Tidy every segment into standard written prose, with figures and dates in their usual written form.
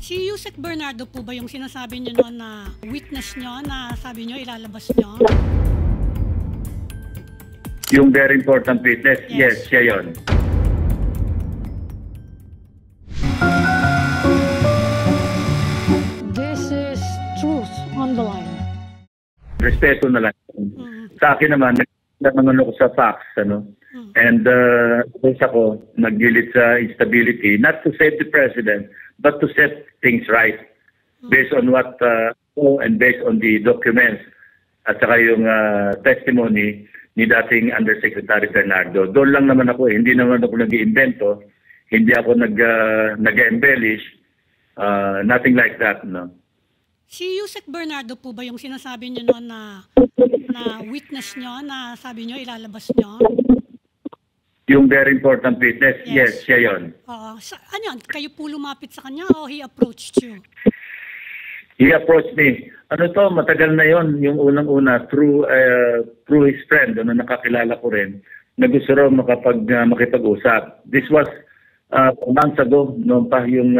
Si Yusek Bernardo po ba yung sinasabi niyo noon na witness niyo na sabi niyo ilalabas niyo? Yung very important witness, yes, siya yun. This is truth on the line. Respeto na lang. Sa akin naman, naman ako sa facts, ano? And ako, naggilit sa instability, not to save the president, but to set things right based on what, and based on the documents at saka yung testimony ni dating Undersecretary Bernardo. Doon lang naman ako, hindi naman ako nag-iimbento, hindi ako nag-embellish, nothing like that, no? Si Yusek Bernardo po ba yung sinasabi niyo noon na witness niyo na sabi niyo ilalabas niyo? Yung very important witness, yes, siya yun. Ano yan? Kayo po lumapit sa kanya o he approached you? He approached me. Ano to, matagal na yon, yung unang-una, through his friend, na nakakilala ko rin, na gusto raw makipag-usap. This was months ago, noon pa yung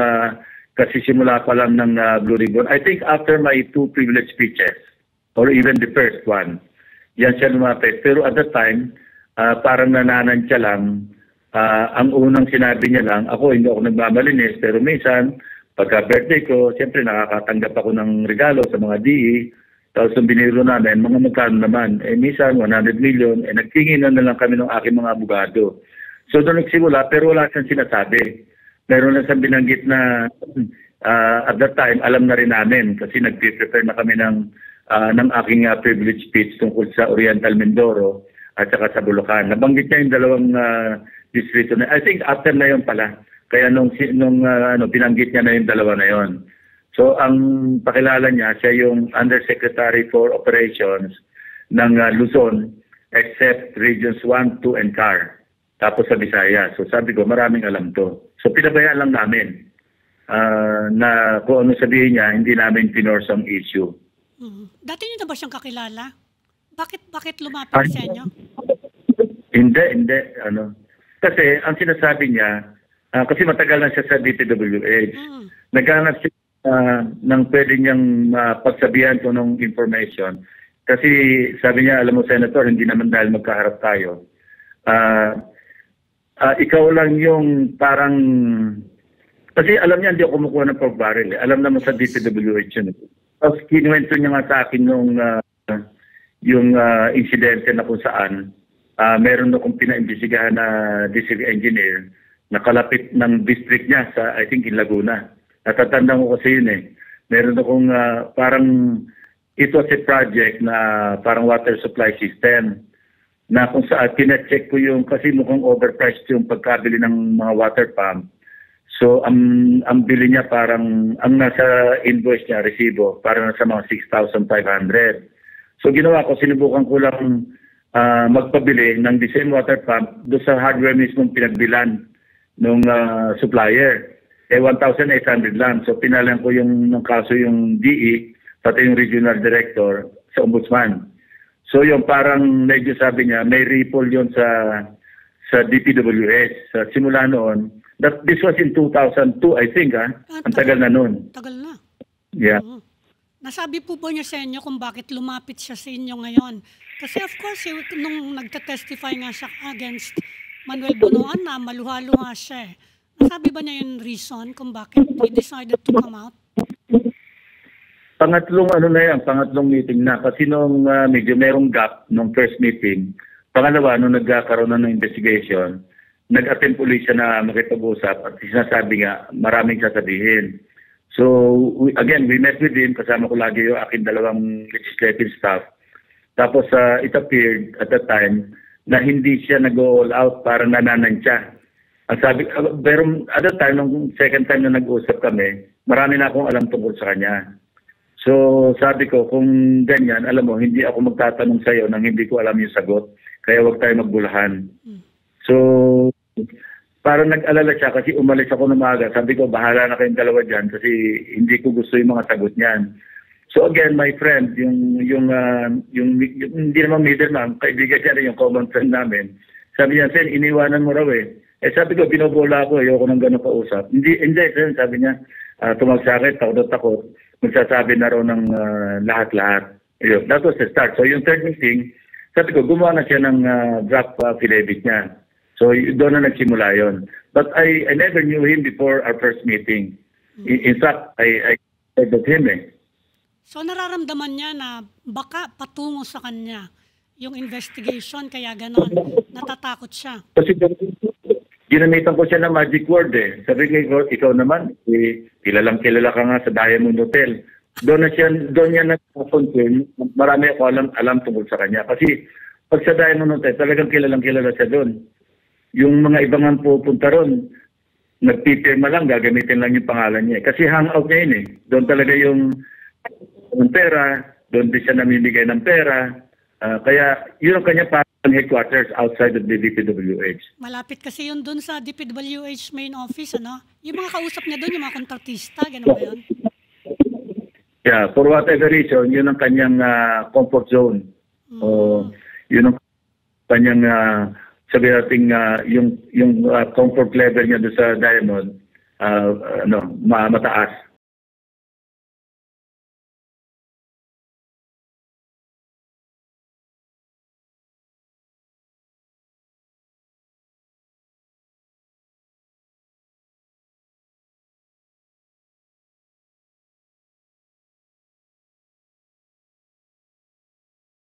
kasi simula pa lang ng Blue Ribbon. I think after my 2 privilege speeches, or even the first one, yan siya lumapit. Pero at the time, parang nananansya lang. Ang unang sinabi niya lang, hindi ako nagmamalinis, pero minsan, pagka birthday ko, siyempre nakakatanggap ako ng regalo sa mga DE, tapos yung biniro namin, mga magkano naman. Minsan, 100 million, nagtinginan na lang kami ng aking mga abogado. So doon nagsimula, pero wala siyang sinasabi. Meron na siyang binanggit na at that time, alam na rin namin kasi nag-prepare na kami ng aking privilege speech tungkol sa Oriental Mindoro at saka sa Bulacan. Nabanggit niya yung dalawang distrito na. I think after na yun pala. Kaya nung binanggit niya na yung dalawa na yun. So ang pakilala niya, siya yung Undersecretary for Operations ng Luzon except Regions 1, 2, and CAR. Tapos sa Visayas. So sabi ko, maraming alam to. So pinabayaan lang namin na kung ano sabihin niya, hindi namin pinorse ang issue. Dati niyo na ba siyang kakilala? Bakit lumapit sa inyo? Hindi. Kasi ang sinasabi niya, kasi matagal na siya sa DPWH, naghanap siya ng pwede niyang pagsabihan ko ng information. Kasi sabi niya, alam mo Senator, hindi naman dahil magkaharap tayo. Ikaw lang yung parang, kasi alam niya hindi ako kumukuha ng pork barrel. Alam naman sa DPWH yun. Tapos kinuwento niya nga sa akin yung insidente na kung saan meron akong pinaimbestigahan na district engineer na kalapit ng district niya sa, I think, in Laguna. Natatandaan ko kasi yun eh. Meron akong parang, it was a project na parang water supply system na kung saan pina-check ko yung, kasi mukhang overpriced yung pagkabili ng mga water pump. So, ang bili niya parang, ang nasa invoice niya, resibo, parang nasa mga 6,500. So, ginawa ko, sinubukan ko lang magpabili ng the same water pump doon sa hardware mismo pinagbilan ng supplier. 1,800 lang. So, pinalang ko ng kaso yung DE, pati yung regional director sa ombudsman. So, yung parang medyo sabi niya, may ripple yun sa DPWH. Sa simula noon, this was in 2002, I think, ang tagal na noon. Tagal na. Yeah. Nasabi po ba niya sa inyo kung bakit lumapit siya sa inyo ngayon? Kasi of course, nung nagta-testify nga siya against Manuel Bunuan na maluha-luha siya. Nasabi ba niya yung reason kung bakit he decided to come out? Pangatlong meeting na. Kasi nung medyo merong gap nung first meeting, pangalawa, nung nagkakaroon na ng investigation, nag-attempt ulit siya na makipag-usap at sinasabi nga, maraming sasabihin. So, again, we met with him, kasama ko lagi yung aking dalawang legislative staff. Tapos, it appeared at that time na hindi siya nag-all out, parang nananansya. Ang sabi, pero at that time, nung second time na nag-usap kami, marami na akong alam tungkol sa kanya. So, sabi ko, kung ganyan, alam mo, hindi ako magtatanong sa iyo nang hindi ko alam yung sagot. Kaya wag tayo magbulahan. So, parang nag-alala siya kasi umalis ako ng maaga. Sabi ko, bahala na kayong dalawa dyan kasi hindi ko gusto yung mga sagot niyan. So again, my friend, yung hindi naman middleman, kaibigan siya rin yung common friend namin. Sabi niya, Sen, iniwanan mo raw eh. Sabi ko, binobola ako, ayoko ng gano'ng kausap. Hindi, sabi niya, tumawag sa akin, takot, magsasabi na raw ng lahat-lahat. Ayun, that was the start. So yung third meeting, sabi ko, gumawa na siya ng draft affidavit niya. So doon na nagsimula yon. But I never knew him before our first meeting. In fact, I heard of him So nararamdaman niya na baka patungo sa kanya yung investigation, kaya ganon, natatakot siya. Kasi ginamitan ko siya ng magic word Sabi ko, ikaw naman, kilalang kilala ka nga sa Diamond Hotel. Doon niya nag-confirm, marami ako alam tungkol sa kanya. Kasi pag sa Diamond Hotel, talagang kilalang kilala siya doon. Yung mga ibang pupunta ron, nagpipirma lang, gagamitin lang yung pangalan niya. Kasi hangout niya yun Doon talaga yung pera, doon din siya namimigay ng pera. Kaya yun ang kanya parang headquarters outside of the DPWH. Malapit kasi yun doon sa DPWH main office, ano? Yung mga kausap niya doon, yung mga kontratista, gano'n ba yun? Yeah, for whatever reason, yun ang kanyang comfort zone. Yun ang kanyang, sabi natin, yung comfort level niya doon sa Diamond, mataas.